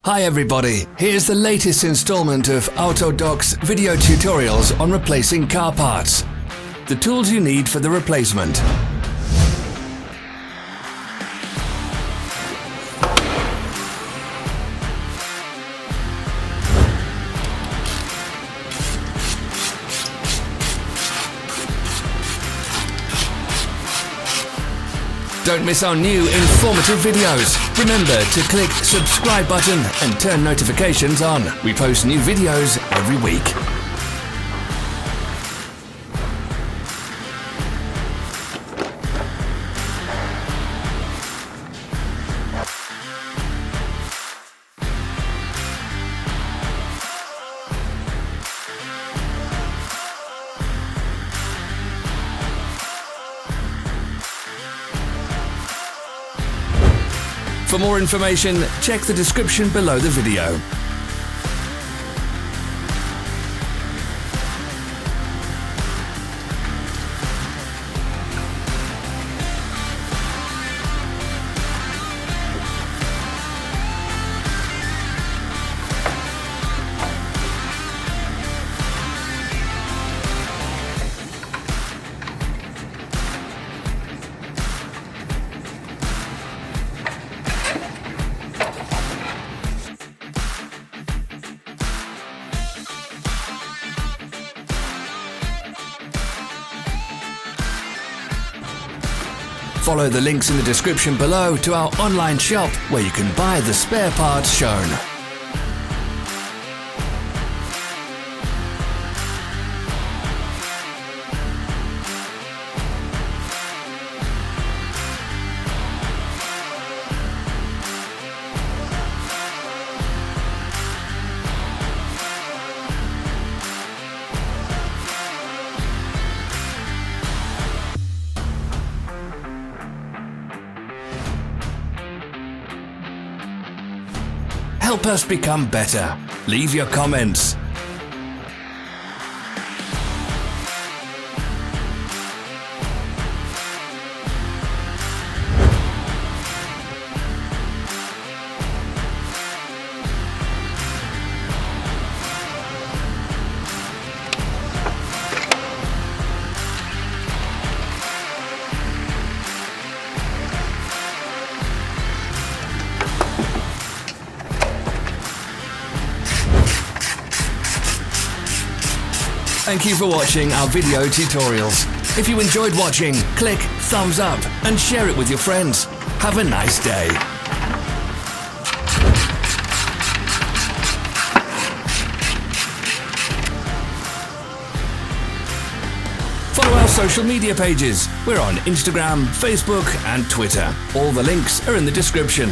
Hi everybody, here's the latest installment of Autodoc's video tutorials on replacing car parts. The tools you need for the replacement. Don't miss our new informative videos. Remember to click subscribe button and turn notifications on. We post new videos every week. For more information, check the description below the video. Follow the links in the description below to our online shop where you can buy the spare parts shown. Help us become better. Leave your comments. Thank you for watching our video tutorials. If you enjoyed watching, click thumbs up and share it with your friends. Have a nice day. Follow our social media pages. We're on Instagram, Facebook and Twitter. All the links are in the description.